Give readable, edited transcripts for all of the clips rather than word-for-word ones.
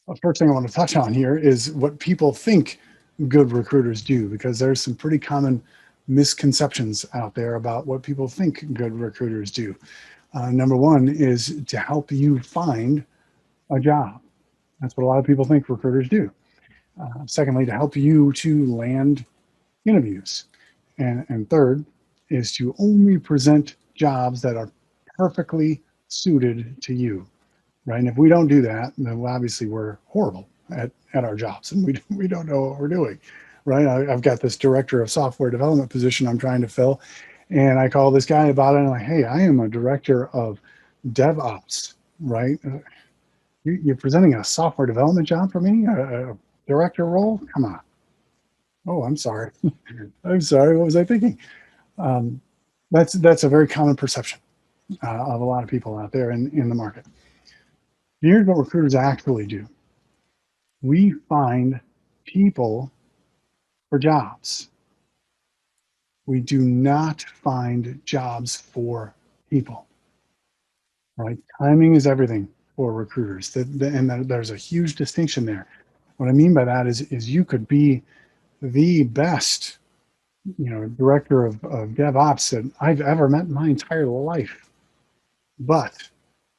The first thing I want to touch on here is what people think good recruiters do, because there's some pretty common misconceptions out there about what people think good recruiters do. Number one is to help you find a job. That's what a lot of people think recruiters do. Secondly, to help you to land interviews. And third is to only present jobs that are perfectly suited to you, right? And if we don't do that, then obviously we're horrible at our jobs and we don't know what we're doing, right? I've got this director of software development position I'm trying to fill. And I call this guy about it and I'm like, hey, I am a director of DevOps, right? You're presenting a software development job for me, a director role? Come on. Oh, I'm sorry. I'm sorry. What was I thinking? Um, that's a very common perception of a lot of people out there in the market. Here's what recruiters actually do. We find people for jobs. We do not find jobs for people, right? Timing is everything for recruiters. And there's a huge distinction there. What I mean by that is you could be the best, director of DevOps that I've ever met in my entire life. But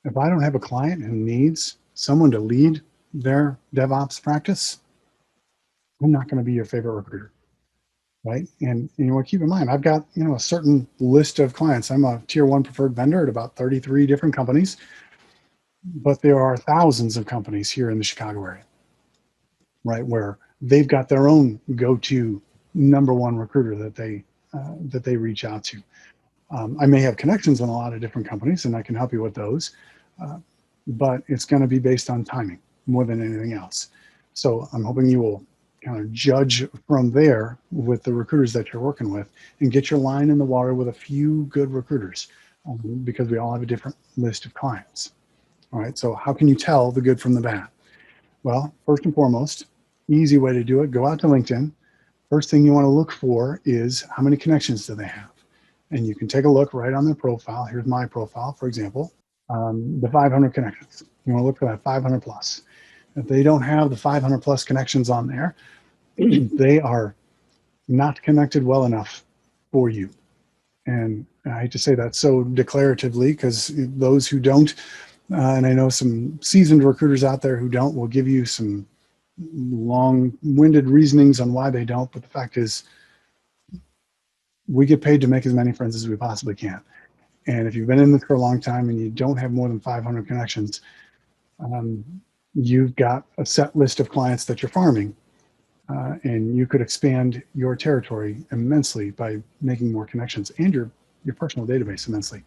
if I don't have a client who needs someone to lead their DevOps practice, I'm not going to be your favorite recruiter, right? And you want to keep in mind, I've got a certain list of clients. I'm a tier one preferred vendor at about 33 different companies, but there are thousands of companies here in the Chicago area, right, where they've got their own go-to number one recruiter that they reach out to. I may have connections in a lot of different companies, and I can help you with those, but it's going to be based on timing more than anything else. So I'm hoping you will kind of judge from there with the recruiters that you're working with and get your line in the water with a few good recruiters, because we all have a different list of clients. All right, so how can you tell the good from the bad? Well, first and foremost, easy way to do it, go out to LinkedIn. First thing you want to look for is how many connections do they have? And you can take a look right on their profile. Here's my profile, for example, the 500 connections. You want to look for that 500 plus. If they don't have the 500 plus connections on there, they are not connected well enough for you. And I hate to say that so declaratively, because those who don't, and I know some seasoned recruiters out there who don't, will give you some long-winded reasonings on why they don't. But the fact is, we get paid to make as many friends as we possibly can. And if you've been in this for a long time and you don't have more than 500 connections, you've got a set list of clients that you're farming, and you could expand your territory immensely by making more connections, and your personal database immensely.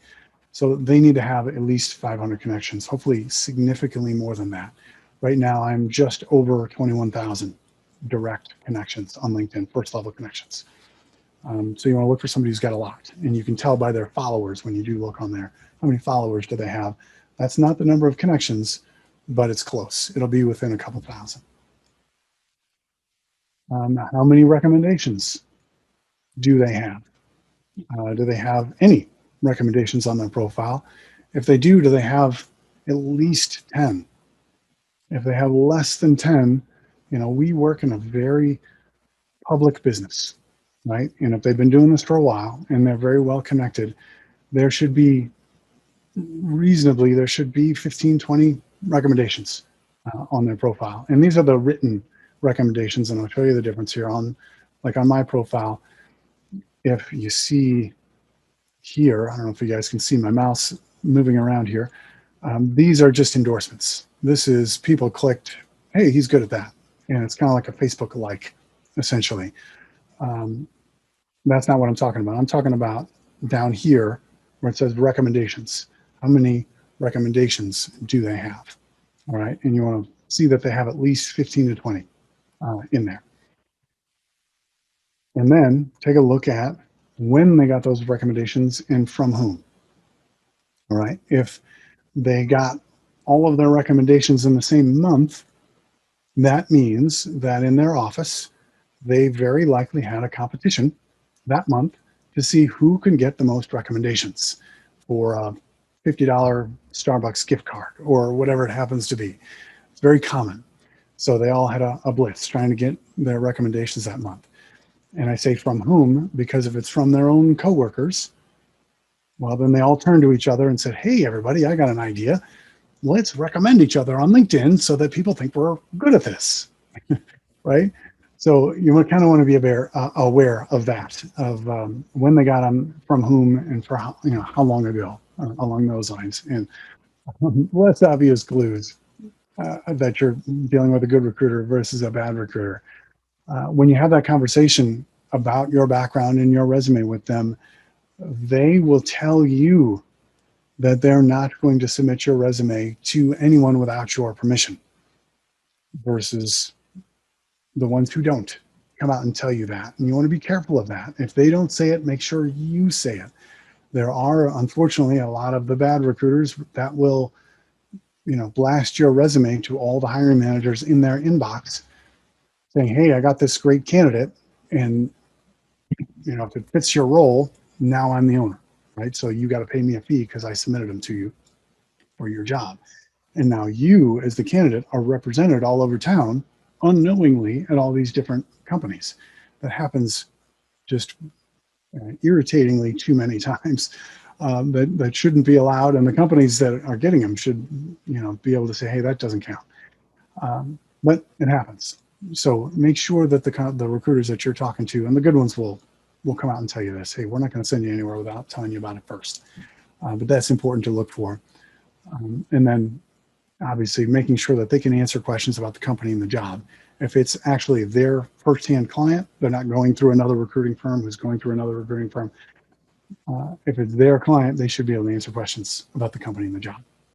So they need to have at least 500 connections, hopefully significantly more than that. Right now, I'm just over 21,000 direct connections on LinkedIn, first level connections. So you want to look for somebody who's got a lot, and you can tell by their followers when you do look on there. How many followers do they have? That's not the number of connections, but it's close. It'll be within a couple thousand. How many recommendations do they have? Do they have any recommendations on their profile? If they do they have at least 10? If they have less than 10, we work in a very public business, right? And if they've been doing this for a while and they're very well connected, there should be 15, 20 recommendations on their profile. And these are the written recommendations. And I'll show you the difference here on my profile. If you see here, I don't know if you guys can see my mouse moving around here. These are just endorsements. This is people clicked, hey, he's good at that. And it's kind of like a Facebook like, essentially. That's not what I'm talking about. I'm talking about down here where it says recommendations. How many recommendations do they have? All right. And you want to see that they have at least 15 to 20 in there. And then take a look at when they got those recommendations and from whom. All right. If they got all of their recommendations in the same month, that means that in their office, they very likely had a competition that month to see who can get the most recommendations for a $50 Starbucks gift card or whatever it happens to be. It's very common. So they all had a blitz trying to get their recommendations that month. And I say from whom, because if it's from their own coworkers, well, then they all turned to each other and said, hey, everybody, I got an idea. Let's recommend each other on LinkedIn so that people think we're good at this, right? So you kind of want to be aware of that, of when they got them, from whom, and for how long ago, along those lines. And less obvious clues that you're dealing with a good recruiter versus a bad recruiter. When you have that conversation about your background and your resume with them, they will tell you that they're not going to submit your resume to anyone without your permission, versus the ones who don't come out and tell you that. And you want to be careful of that. If they don't say it, make sure you say it. There are, unfortunately, a lot of the bad recruiters that will, blast your resume to all the hiring managers in their inbox saying, hey, I got this great candidate. And, if it fits your role, now I'm the owner, right? So you got to pay me a fee because I submitted them to you for your job. And now you, as the candidate, are represented all over town unknowingly at all these different companies. That happens just irritatingly too many times. That shouldn't be allowed, and the companies that are getting them should, be able to say, "Hey, that doesn't count." But it happens. So make sure that the recruiters that you're talking to, and the good ones, will come out and tell you this. Hey, we're not going to send you anywhere without telling you about it first. But that's important to look for, and then obviously making sure that they can answer questions about the company and the job. If it's actually their firsthand client, they're not going through another recruiting firm who's going through another recruiting firm. If it's their client, they should be able to answer questions about the company and the job.